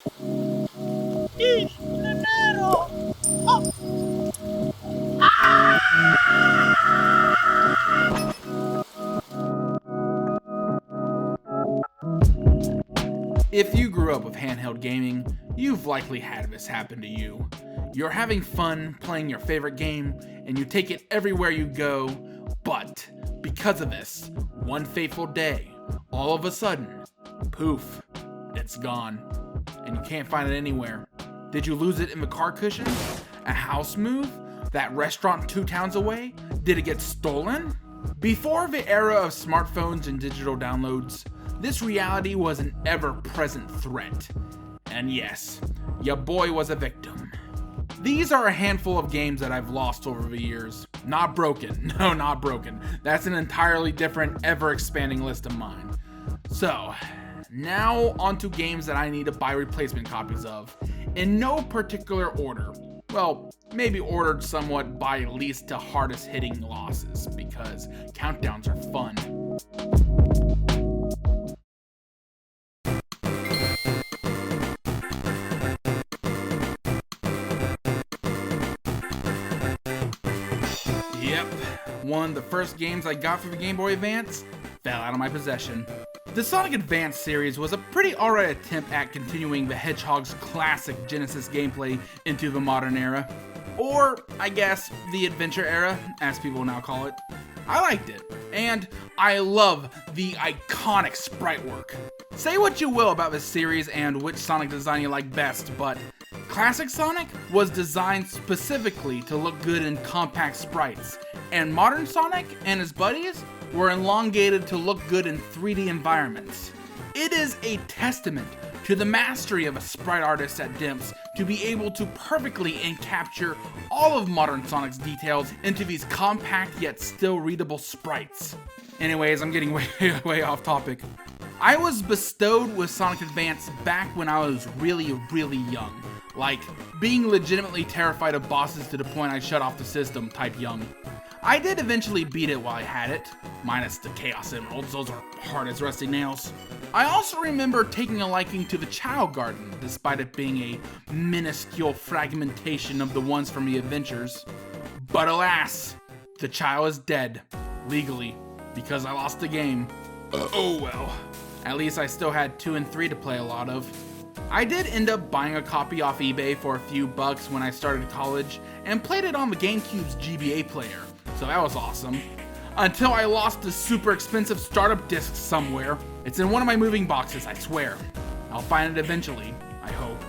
If you grew up with handheld gaming, you've likely had this happen to you. You're having fun playing your favorite game, and you take it everywhere you go, but because of this, one fateful day, all of a sudden, poof, it's gone, and you can't find it anywhere. Did you lose it in the car cushion? A house move? That restaurant 2 towns away? Did it get stolen? Before the era of smartphones and digital downloads, this reality was an ever-present threat. And yes, your boy was a victim. These are a handful of games that I've lost over the years. Not broken. No, not broken. That's an entirely different, ever-expanding list of mine. So, now onto games that I need to buy replacement copies of. In no particular order. Well, maybe ordered somewhat by least to hardest hitting losses, because countdowns are fun. Yep, one of the first games I got for the Game Boy Advance fell out of my possession. The Sonic Advance series was a pretty alright attempt at continuing the Hedgehog's classic Genesis gameplay into the modern era. Or, I guess, the adventure era, as people now call it. I liked it, and I love the iconic sprite work. Say what you will about this series and which Sonic design you like best, but Classic Sonic was designed specifically to look good in compact sprites, and modern Sonic and his buddies were elongated to look good in 3D environments. It is a testament to the mastery of a sprite artist at Dimps to be able to perfectly encapture all of modern Sonic's details into these compact yet still readable sprites. Anyways, I'm getting way off topic. I was bestowed with Sonic Advance back when I was really young. Like, being legitimately terrified of bosses to the point I shut off the system type young. I did eventually beat it while I had it, minus the Chaos Emeralds, those are hard as rusty nails. I also remember taking a liking to the Child Garden, despite it being a minuscule fragmentation of the ones from the adventures. But alas, the child is dead, legally, because I lost the game. Oh well. At least I still had 2 and 3 to play a lot of. I did end up buying a copy off eBay for a few bucks when I started college, and played it on the GameCube's GBA player, so that was awesome. Until I lost the super expensive startup disc somewhere. It's in one of my moving boxes, I swear. I'll find it eventually, I hope.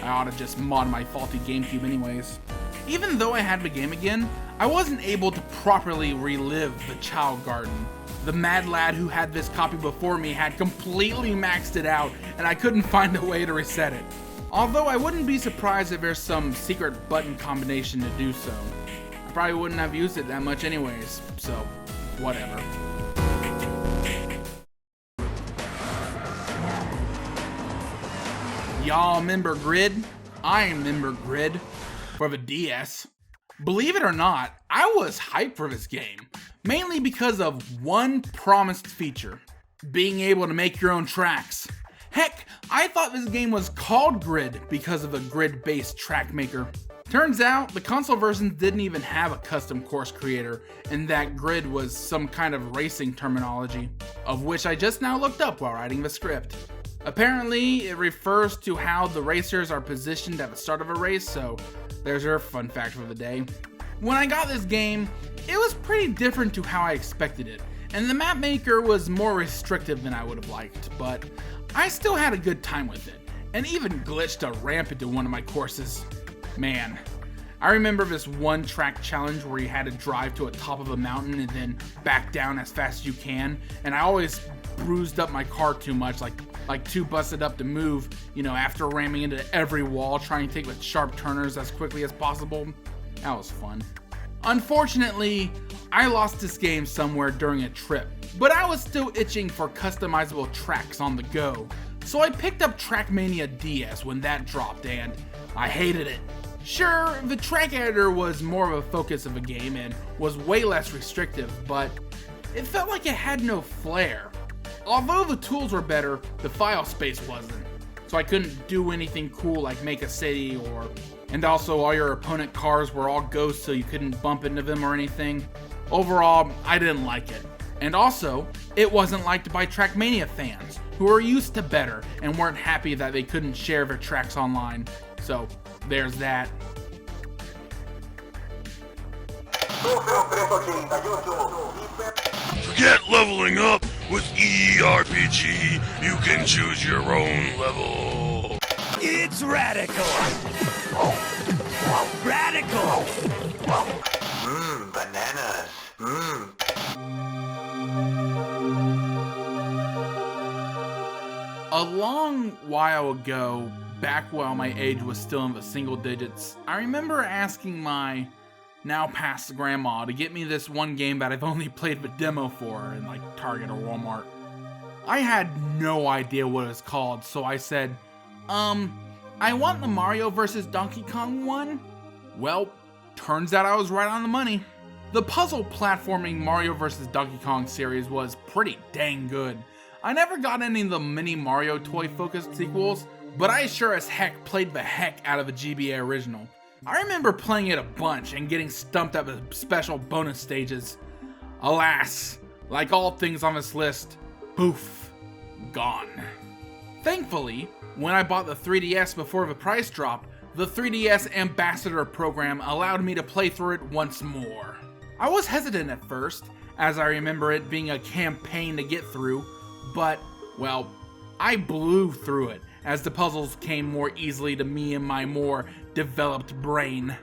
I ought to just mod my faulty GameCube anyways. Even though I had the game again, I wasn't able to properly relive the Child Garden. The mad lad who had this copy before me had completely maxed it out, and I couldn't find a way to reset it. Although I wouldn't be surprised if there's some secret button combination to do so. I probably wouldn't have used it that much anyways, so whatever. Y'all remember Grid? I remember Grid for the DS. Believe it or not, I was hyped for this game, mainly because of one promised feature, being able to make your own tracks. Heck, I thought this game was called Grid because of the grid-based track maker. Turns out, the console versions didn't even have a custom course creator, and that Grid was some kind of racing terminology, of which I just now looked up while writing the script. Apparently, it refers to how the racers are positioned at the start of a race, so there's your fun fact for the day. When I got this game, it was pretty different to how I expected it, and the map maker was more restrictive than I would have liked, but I still had a good time with it, and even glitched a ramp into one of my courses. Man, I remember this one track challenge where you had to drive to the top of a mountain and then back down as fast as you can, and I always bruised up my car too much, like too busted up to move, after ramming into every wall, trying to take with sharp turners as quickly as possible. That was fun. Unfortunately, I lost this game somewhere during a trip, but I was still itching for customizable tracks on the go, so I picked up Trackmania DS when that dropped, and I hated it. Sure, the track editor was more of a focus of the game and was way less restrictive, but it felt like it had no flair. Although the tools were better, the file space wasn't. so I couldn't do anything cool like make a city and also all your opponent cars were all ghosts so you couldn't bump into them or anything. Overall, I didn't like it. And also, it wasn't liked by Trackmania fans, who were used to better and weren't happy that they couldn't share their tracks online. So, there's that. Forget leveling up. With ERPG, you can choose your own level. It's radical! Radical! Bananas. A long while ago, back while my age was still in the single digits, I remember asking my now past grandma to get me this one game that I've only played the demo for in like Target or Walmart. I had no idea what it was called, so I said, I want the Mario vs. Donkey Kong one. Well, turns out I was right on the money. The puzzle platforming Mario vs. Donkey Kong series was pretty dang good. I never got any of the mini Mario toy focused sequels, but I sure as heck played the heck out of the GBA original. I remember playing it a bunch and getting stumped at the special bonus stages. Alas, like all things on this list, poof, gone. Thankfully, when I bought the 3DS before the price drop, the 3DS Ambassador program allowed me to play through it once more. I was hesitant at first, as I remember it being a campaign to get through, but, well, I blew through it as the puzzles came more easily to me and my more developed brain.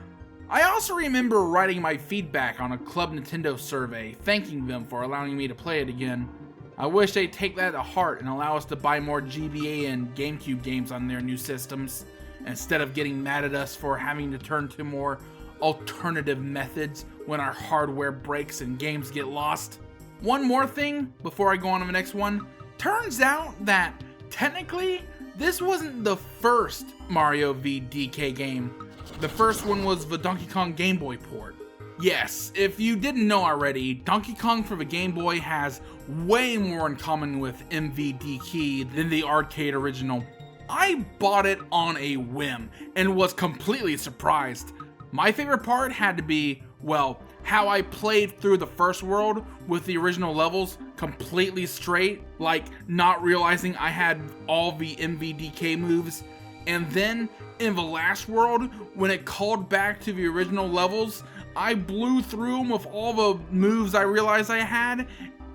I also remember writing my feedback on a Club Nintendo survey, thanking them for allowing me to play it again. I wish they'd take that to heart and allow us to buy more GBA and GameCube games on their new systems, instead of getting mad at us for having to turn to more alternative methods when our hardware breaks and games get lost. One more thing before I go on to the next one. Turns out that technically this wasn't the first Mario v DK game. The first one was the Donkey Kong Game Boy port. Yes, if you didn't know already, Donkey Kong for the Game Boy has way more in common with MVDK than the arcade original. I bought it on a whim and was completely surprised. My favorite part had to be, well, how I played through the first world with the original levels completely straight, like not realizing I had all the MVDK moves, and then in the last world, when it called back to the original levels, I blew through them with all the moves I realized I had,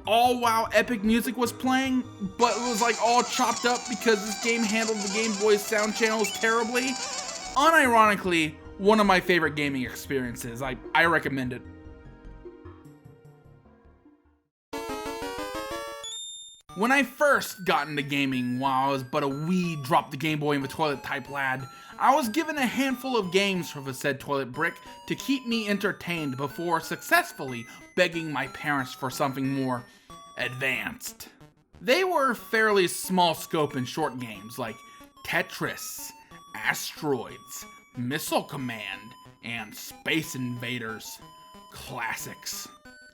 all while epic music was playing, but it was like all chopped up because this game handled the Game Boy's sound channels terribly. Unironically, one of my favorite gaming experiences. I recommend it. When I first got into gaming while I was but a wee drop the Game Boy in the toilet type lad, I was given a handful of games for the said toilet brick to keep me entertained before successfully begging my parents for something more advanced. They were fairly small scope and short games like Tetris, Asteroids, Missile Command, and Space Invaders. Classics.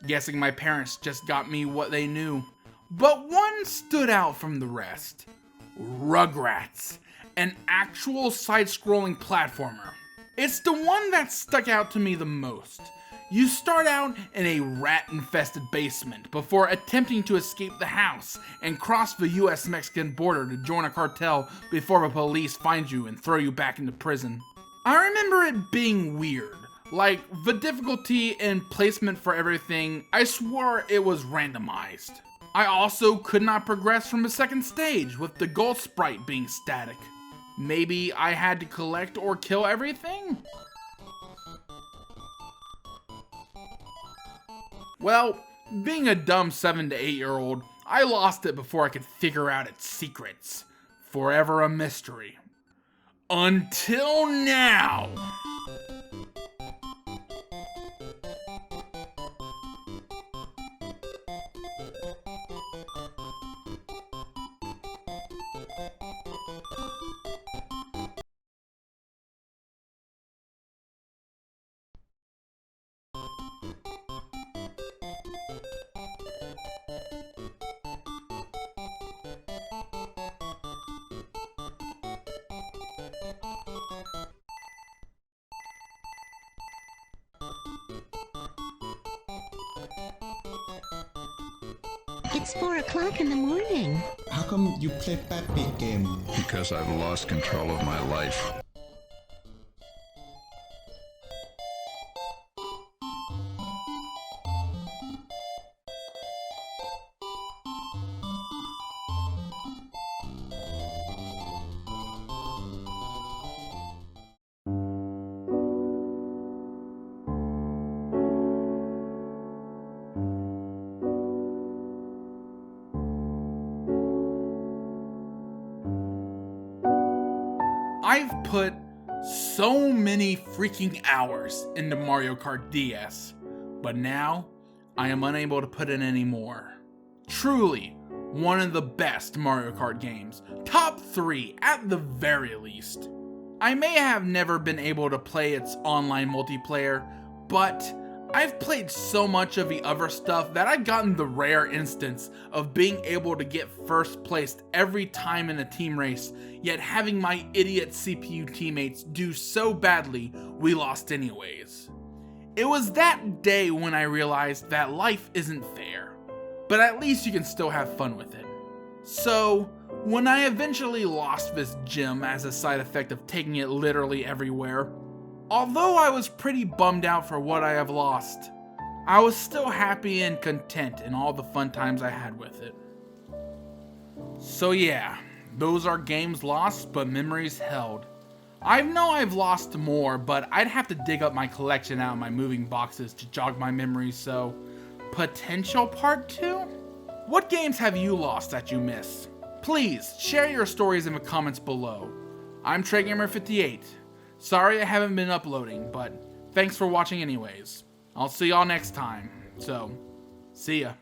Guessing my parents just got me what they knew. But one stood out from the rest. Rugrats, an actual side-scrolling platformer. It's the one that stuck out to me the most. You start out in a rat-infested basement before attempting to escape the house and cross the US-Mexican border to join a cartel before the police find you and throw you back into prison. I remember it being weird. Like, the difficulty and placement for everything, I swore it was randomized. I also could not progress from the second stage, with the gold sprite being static. Maybe I had to collect or kill everything? Well, being a dumb 7 to 8 year old, I lost it before I could figure out its secrets. Forever a mystery. Until now! It's 4 o'clock in the morning. How come you play backbeat game? Because I've lost control of my life. I've put so many freaking hours into Mario Kart DS, but now I am unable to put in any more. Truly, one of the best Mario Kart games, top 3 at the very least. I may have never been able to play its online multiplayer, but I've played so much of the other stuff that I've gotten the rare instance of being able to get first place every time in a team race, yet having my idiot CPU teammates do so badly we lost anyways. It was that day when I realized that life isn't fair, but at least you can still have fun with it. So, when I eventually lost this gem as a side effect of taking it literally everywhere, although I was pretty bummed out for what I have lost, I was still happy and content in all the fun times I had with it. So yeah, those are games lost but memories held. I know I've lost more, but I'd have to dig up my collection out of my moving boxes to jog my memories, so potential part 2? What games have you lost that you miss? Please share your stories in the comments below. I'm TreyGamer58. Sorry I haven't been uploading, but thanks for watching anyways. I'll see y'all next time. So, see ya.